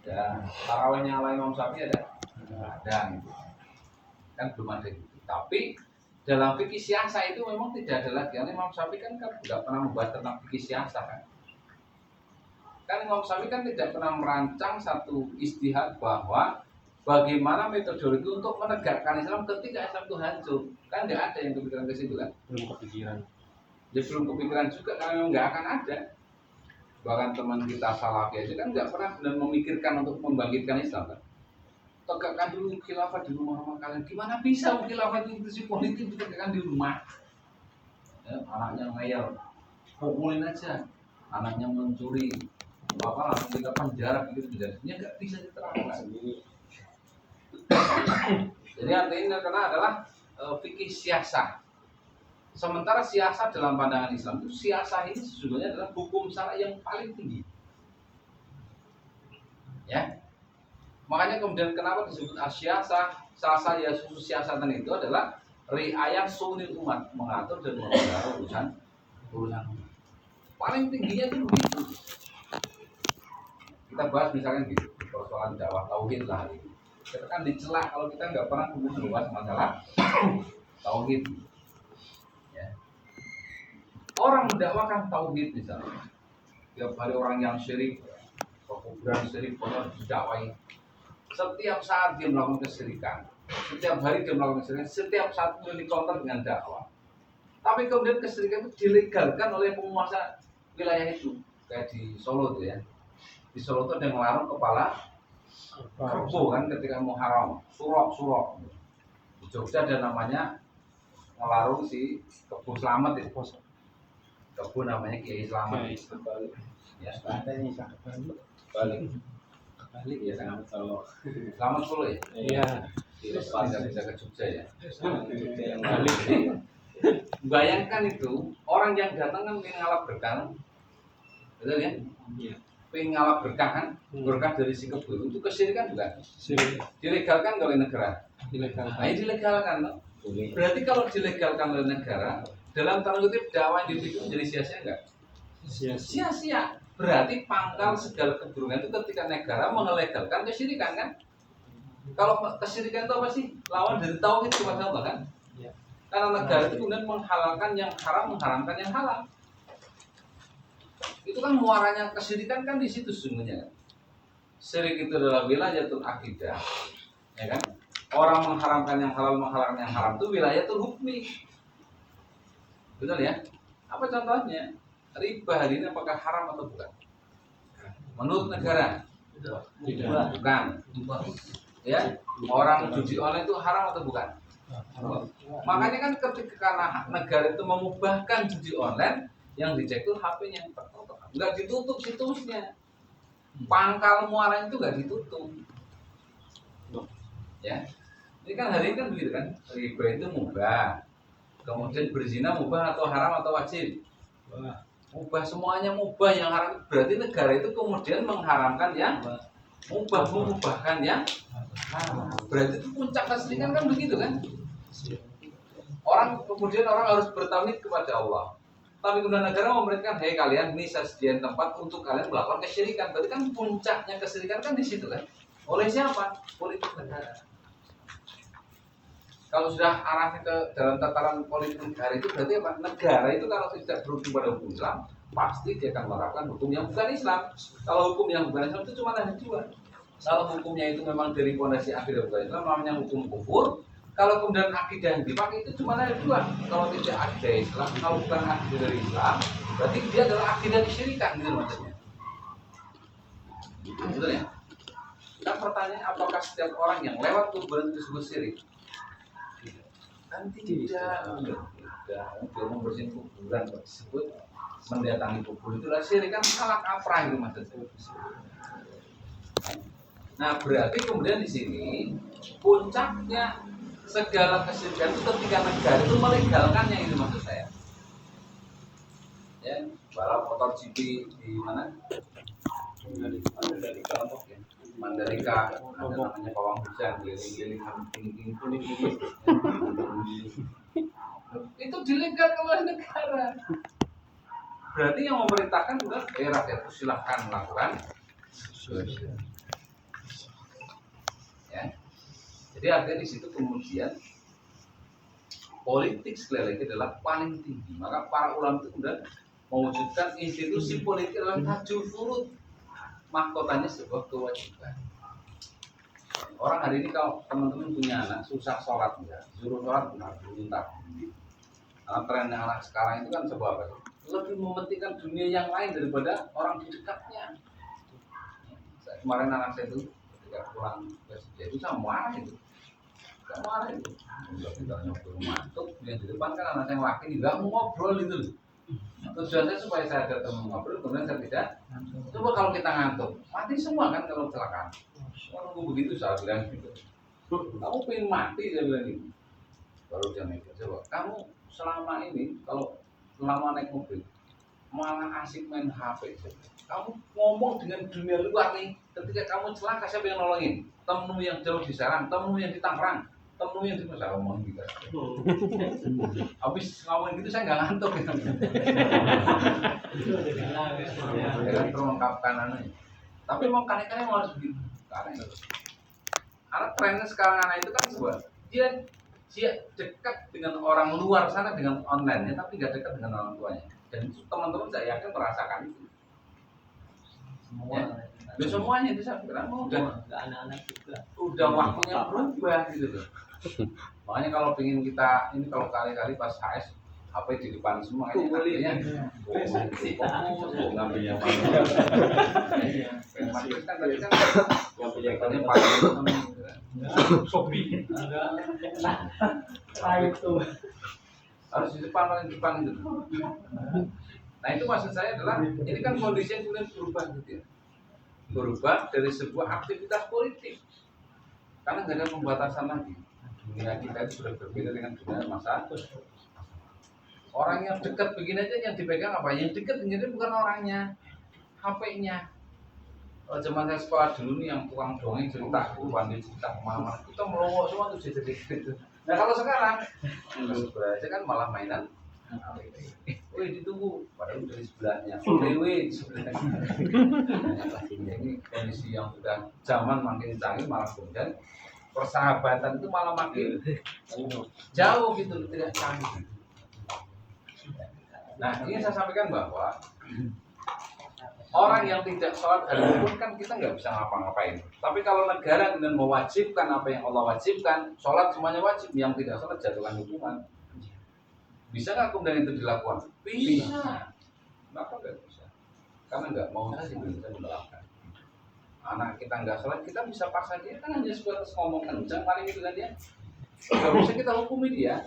ada. Tarawihnya ala Imam Syafi'i ada? Ada gitu. Kan belum ada gitu. Tapi dalam fikih siasa itu memang tidak ada lagi. Karena Imam Syafi'i kan tidak pernah membahas tentang fikih siasa kan. Kan Imam Syafi'i kan tidak pernah merancang satu ijtihad bahwa bagaimana metodologi untuk menegakkan Islam ketika Islam itu hancur. Kan nggak ada yang kepikiran ke situ kan? Belum kepikiran. Ya belum kepikiran juga karena memang nggak akan ada. Bahkan teman kita Salafi aja kan nggak pernah benar memikirkan untuk membangkitkan Islam kan? Tegakkan dulu khilafah di rumah-rumah kalian. Gimana bisa khilafah itu institusi politik ditegakkan di rumah? Ya, anaknya ngeyel, pukulin aja. Anaknya mencuri, apa langsung kita penjara begitu jadinya nggak bisa diterapkan. Jadi artinya karena adalah fikih siasah. Sementara siasah dalam pandangan Islam itu siasah ini sesungguhnya adalah hukum syara yang paling tinggi. Ya. Makanya kemudian kenapa disebut asyasah, sasa ya susu siasatan itu adalah riayah sunil umat, mengatur dan memelihara urusan umat. Paling tingginya itu begitu. Kita bahas misalkan gitu, persoalan dakwah tauhid lah ini. Kita kan dicela kalau kita nggak pernah membahas masalah tauhid. Ya. Orang mendakwakan tauhid misalnya, tiap hari orang yang syirik, kekuburan syirik, pokoknya didakwai. Setiap saat dia melakukan kesyirikan, setiap hari dia melakukan kesyirikan, setiap saat dia dikonter dengan dakwah. Tapi kemudian kesyirikan itu dilegalkan oleh penguasa wilayah itu, kayak di Solo tuh ya. Di Solo tuh ada yang melarang kepala kerbau kan ketika mau haram, surok. Di Jogja ada namanya melarung si Kebo Slamet itu. Kebo namanya Kiai Slamet. Ya, Ada nih balik ya sangat Solo. Slamet Solo ya? Iya. Bisa ke Jogja ya. Yang balik sih. Bayangkan itu orang yang datang kan pengen ngalap berkah, betul ya? Iya. Pengen ngalap berkah kan, berkah dari si kebo itu kesyirikan juga. Dilegalkan oleh negara. Dilegalkan. Nah, ini dilegalkan, no? Berarti kalau dilegalkan oleh negara, dalam tanda kutip dakwah individu menjadi sia-sia enggak? Sia-sia. Berarti pangkal segala keburukan itu ketika negara melegalkan kesyirikan kan? Kalau kesyirikan itu apa sih? Lawan dari tauhid kepada Allah kan? Ya. Karena negara itu kemudian menghalalkan yang haram, mengharamkan yang halal. Itu kan muaranya kesyirikan kan di situ sesungguhnya. Syirik itu adalah wilayatul akidah, ya kan? Orang mengharamkan yang halal, menghalalkan yang haram itu wilayatul hukmi. Betul ya? Apa contohnya? Riba hari ini apakah haram atau bukan? Menurut negara? Tidak. Bukan. Ya, orang judi online itu haram atau bukan? Makanya kan ketika karena negara itu memubahkan judi online, yang dicek itu HP-nya, nggak ditutup situsnya. Pangkal muaranya itu nggak ditutup. Ya, ini kan hari ini kan begitu kan? Riba itu mubah. Kemudian berzina mubah atau haram atau wajib? Mubah, semuanya mubah. Yang haram berarti negara itu kemudian mengharamkan yang mubah, mengubahkan yang haram. Berarti itu puncak kesyirikan kan begitu kan? Kemudian orang harus bertauhid kepada Allah. Tapi kemudian negara memerintahkan, hei kalian ini saya sediain tempat untuk kalian melakukan kesyirikan. Berarti kan puncaknya kesyirikan kan di situ kan? Oleh siapa? Politik negara. Kalau sudah arahnya ke dalam tataran politik negara itu berarti apa? Negara itu kalau tidak berhukum pada hukum Islam, pasti dia akan menerapkan hukum yang bukan Islam. Kalau hukum yang bukan Islam itu cuma ada dua. Kalau hukumnya itu memang dari fondasi akidah bukan Islam, namanya hukum kufur. Kalau kemudian akidah yang dipakai itu cuma ada dua. Kalau tidak akidah Islam, kalau bukan akidah dari Islam, berarti dia adalah akidah kesyirikan gitu maksudnya. Betul ya? Kan pertanyaan, apakah setiap orang yang lewat kuburan itu disebut syirik? Kan tidak. Dia membersihin kuburan tersebut, mendatangi kubur itu adalah syirik, kan salah kaprah itu maksudnya. Nah, berarti kemudian di sini puncaknya segala kesyirikan itu ketika negara itu melegalkannya, itu maksud saya. Ya, balap motor GP di mana? Mandalika Lombok ya. Mandalika, ada namanya pawang hujan, keliling-keliling kuning-kuning. Itu dilegalkan oleh negara. Berarti yang memerintahkan bukan rakyat itu silahkan melakukan. Jadi artinya di situ kemudian politik sekali lagi adalah paling tinggi. Maka para ulama itu kemudian mewujudkan institusi politik adalah tajul furud, mahkotanya sebuah kewajiban. Orang hari ini kalau teman-teman punya anak susah sholat ya, suruh sholat benar bentar. Karena trennya anak sekarang itu kan sebuah apa? Lebih mementingkan dunia yang lain daripada orang di dekatnya. Kemarin anak saya itu ketika pulang ke sekolah itu saya marah itu. Saya marah itu. Udah kita nyoba mantuk, yang di depan kan anak yang laki nggak mau ngobrol itu. Tujuannya supaya saya ada teman ngobrol, kemudian saya tidak. Coba kalau kita ngantuk, mati semua kan kalau kecelakaan. Kalau nunggu begitu saya bilang gitu. Kamu pengen mati saya bilang gitu. Baru dia mikir, coba kamu selama ini kalau selama naik mobil malah asik main HP. Kamu ngomong dengan dunia luar nih, ketika kamu celaka siapa yang nolongin? Temenmu yang jauh di Serang, temenmu yang di Tangerang, temenmu yang di mana? Ngomong gitu. Habis ngomong gitu saya nggak ngantuk gitu. Dengan terungkapkan anaknya. Tapi mau kali-kali mau harus begitu. Karena trennya sekarang anak itu kan sebuah dia dekat dengan orang luar sana dengan online, tapi nggak dekat dengan orang tuanya. Dan itu teman-teman saya yakin merasakan itu. Semuanya itu saya kira udah anak-anak juga. Udah waktunya berubah gitu loh. Makanya kalau pengen kita ini kalau kali-kali pas HS HP di depan semua ini artinya ngambilnya kan tadi kan yang punya katanya Sobi itu harus di depan paling depan itu. Nah itu maksud saya adalah ini kan kondisi yang kemudian berubah gitu ya, berubah dari sebuah aktivitas politik karena nggak ada pembatasan lagi. Dunia kita itu sudah berbeda dengan dunia masa. Orang yang dekat begini aja yang dipegang apa? Yang dekat begini bukan orangnya, HP-nya. Kalau zaman saya sekolah dulu nih yang tukang dongeng cerita, pandai cerita mama, kita melongo semua tuh jadi gitu. Nah kalau sekarang, aja kan malah mainan. Wih ditunggu, padahal dari sebelahnya. Wih sebelahnya. Ini kondisi yang sudah zaman makin canggih malah kemudian persahabatan itu malah makin jauh gitu, tidak canggih. Nah ini saya sampaikan bahwa orang yang tidak sholat hari pun kan kita nggak bisa ngapa-ngapain. Tapi kalau negara kemudian mewajibkan apa yang Allah wajibkan, sholat semuanya wajib, yang tidak sholat jatuhkan hukuman. Bisa nggak kemudian itu dilakukan? Bisa. Kenapa nggak bisa? Karena nggak mau sih bisa menerapkan. Anak kita nggak sholat, kita bisa paksa dia kan hanya sebatas ngomong kencang paling itu kan dia. Nggak bisa kita hukumi dia.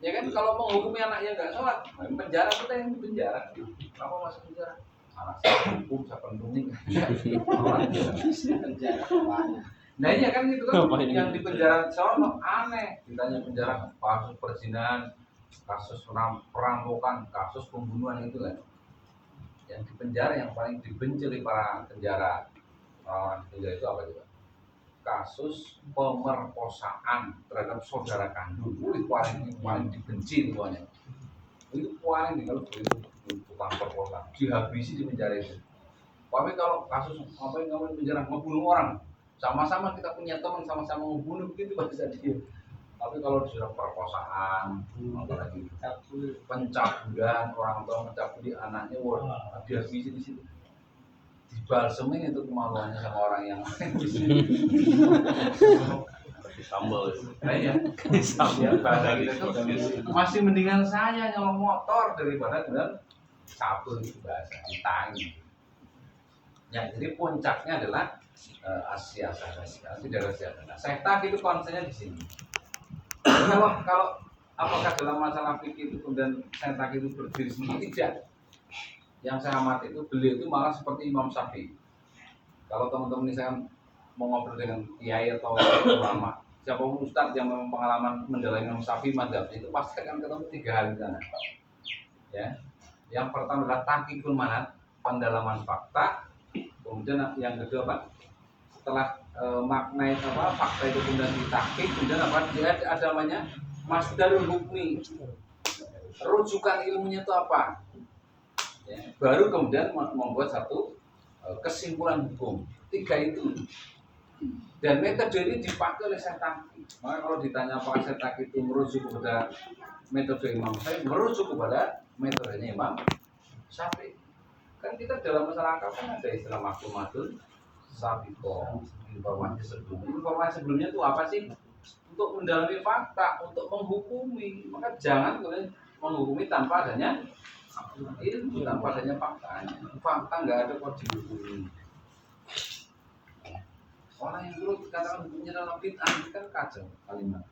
Ya kan kalau menghukumi anaknya nggak sholat, penjara kita yang di penjara. Kenapa masuk penjara? Anak saya hukum, saya pendungin. Nah iya kan gitu kan yang di penjara sono aneh. Ditanya penjara kasus perzinahan, kasus perampokan, kasus pembunuhan itu kan. Yang di penjara yang paling dibenci oleh para penjara orang di penjara itu apa juga? Kasus pemerkosaan terhadap saudara kandung itu paling dibenci semuanya. Itu paling kalau itu tukang perkosaan dihabisi di penjara itu. Tapi kalau kasus apa yang kamu di penjara membunuh orang, sama-sama kita punya teman sama-sama membunuh begitu bisa dia. Tapi kalau sudah perkosaan, apalagi pencabulan orang tua mencabuli anaknya, wah dihabisi di situ. Dibalsemin itu kemaluannya sama orang yang Sambal. Nah ya, bahasa kita tuh masih mendingan saya nyolong motor daripada dengan cabul itu bahasa ditangi. Ya, jadi puncaknya adalah Asia tidak Asia. Sekta itu konsennya di sini. Kalau apakah dalam masalah fikih itu kemudian sekta itu berdiri sendiri tidak? Yang saya amati itu beliau itu malah seperti Imam Syafi'i. Kalau teman-teman misalkan mau ngobrol dengan kiai atau ulama, siapapun ustadz yang memang pengalaman mendalami Imam Syafi'i mazhab itu pasti akan ketemu 3 hal di sana. Ya. Yang pertama adalah tahqiqul manat, pendalaman fakta. Kemudian yang kedua apa? Setelah makna itu apa? Fakta itu kemudian ditahqiq, kemudian apa? Dia ada namanya masdarul hukmi. Rujukan ilmunya itu apa? Ya, baru kemudian membuat satu kesimpulan hukum. 3 itu. Dan metode ini dipakai oleh Syaitaki. Maka kalau ditanya apakah Syaitaki itu merujuk kepada metode Imam Syafi'i, merujuk kepada metodenya Imam Syafi'i. Kan kita dalam masyarakat kan ada istilah maklumatun sabiqah, informasi sebelumnya. Informasi sebelumnya itu apa sih? Untuk mendalami fakta, untuk menghukumi. Maka jangan kemudian menghukumi tanpa adanya ilmu, tanpa adanya faktanya. Fakta nggak ada kok dihukumi. Orang yang kunut katakan hukumnya dalam bid'ah kan kacau kalimat.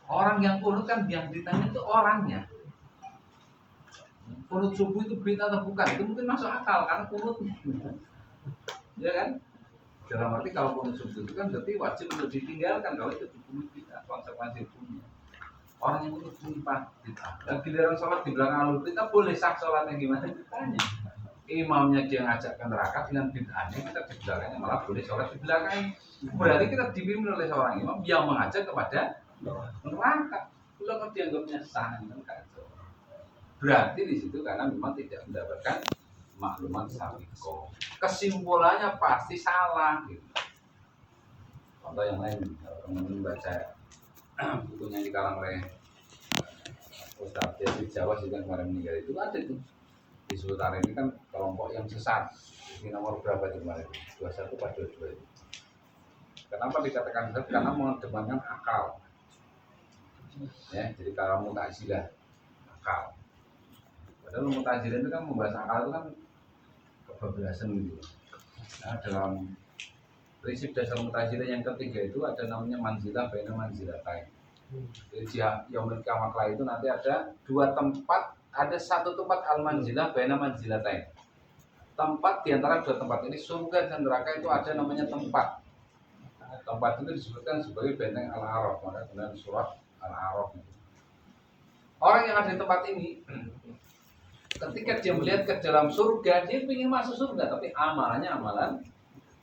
Orang yang kunut kan yang ditanya itu orangnya. Kunut subuh itu bid'ah atau bukan? Itu mungkin masuk akal karena kunut. Ya kan? Dalam arti kalau kunut subuh itu kan berarti wajib untuk ditinggalkan kalau itu hukum bid'ah, konsekuensi hukumnya. Orang yang kunut bid'ah. Dan giliran sholat di belakang alur kita boleh sah sholatnya gimana? Ditanya. Imamnya dia ngajak ke neraka dengan bid'ahnya, kita di belakangnya malah boleh sholat di belakangnya. Berarti kita dipimpin oleh seorang imam yang mengajak kepada neraka. Itu kan dianggapnya sah, kan kacau. Berarti di situ karena memang tidak mendapatkan maklumat sabiqah. Kesimpulannya pasti salah. Gitu. Contoh yang lain, kalau teman-teman baca bukunya dikarang oleh Ustaz Yazid Jawas yang kemarin meninggal itu ada tuh. Di Sultan ini kan kelompok yang sesat. Ini nomor berapa itu kemarin? 21 atau 22 itu. Kenapa dikatakan sesat? Karena mengedepankan akal. Ya, jadi kalau Mu'tazilah akal. Padahal Mu'tazilah itu kan membahas akal itu kan kebablasan gitu. Nah, dalam prinsip dasar Mu'tazilah yang ketiga itu ada namanya manzilah baina manzilatain. Jadi yaumul kiamat itu nanti ada dua tempat. Ada satu tempat al-manzilah baina manzilatain. Tempat di antara dua tempat ini surga dan neraka itu ada namanya tempat. Tempat itu disebutkan sebagai benteng Al-A'raf, maka kemudian surat Al-A'raf. Orang yang ada di tempat ini ketika dia melihat ke dalam surga, dia ingin masuk surga, tapi amalannya amalan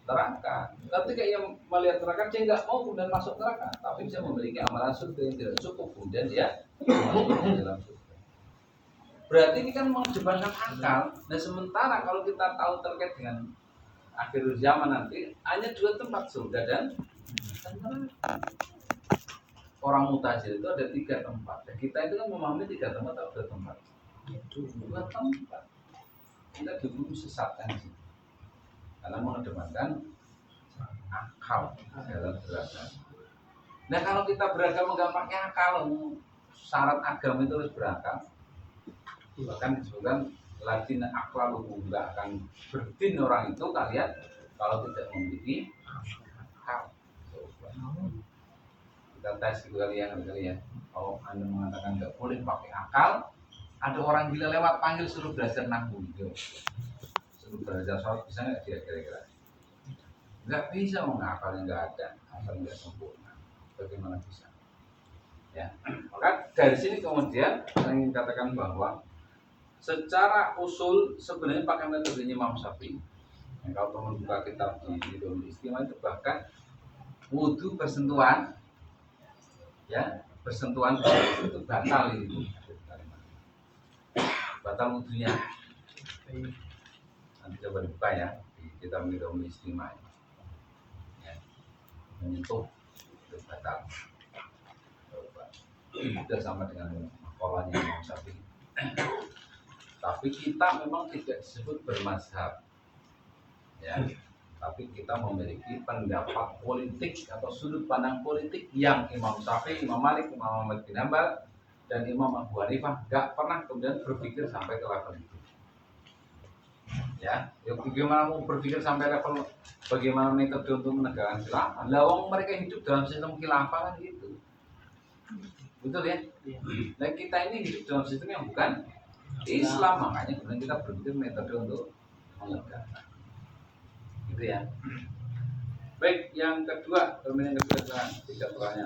neraka. Ketika ia melihat neraka, dia nggak mau kemudian masuk neraka, tapi dia memiliki amalan surga yang tidak cukup, kemudian dia masuk ke dalam surga. Berarti ini kan mengedepankan akal. Nah sementara kalau kita tahu terkait dengan akhir zaman nanti hanya dua tempat, surga dan neraka. Orang Mu'tazilah itu ada tiga tempat. Dan kita itu kan memahami tiga tempat atau dua tempat? Dua tempat. Kita dihukum sesatkan sih. Karena mengedepankan akal dalam beragama. Nah kalau kita beragama nggak pakai akal, syarat agama itu harus berakal. Bahkan disebutkan ladina aklaluhu, nggak akan berdin orang itu kalian kalau tidak memiliki akal. Kita tes gitu kalian. Kalau Anda mengatakan nggak boleh pakai akal, ada orang gila lewat panggil suruh belajar nahwu gitu. Suruh belajar sholat bisa nggak kira-kira? Nggak bisa, akalnya nggak ada, akal nggak sempurna. Bagaimana bisa? Ya, maka dari sini kemudian saya ingin katakan bahwa secara usul sebenarnya pakai metode Imam Syafi'i. Kalau teman buka kitab di Nidhaul Istimewa itu bahkan wudu bersentuhan, ya bersentuhan itu batal itu. Batal wudunya. Nanti coba dibuka ya di kitab Nidhaul Istimewa. Ya, menyentuh itu batal. Sudah sama dengan makolahnya Imam Syafi'i. Tapi kita memang tidak disebut bermazhab, ya. Tapi kita memiliki pendapat politik atau sudut pandang politik yang Imam Syafi'i, Imam Malik, Imam Ahmad bin Hanbal, dan Imam Abu Hanifah gak pernah kemudian berpikir sampai ke level itu. Ya, bagaimana mau berpikir sampai level bagaimana metode untuk menegakkan khilafah? Lawang mereka hidup dalam sistem khilafah kan gitu. Betul ya? Nah kita ini hidup dalam sistem yang bukan Islam, makanya kemudian kita berpikir metode untuk menegakkan. Gitu ya. Baik, yang kedua, pertanyaan kedua, 3 pertanyaan.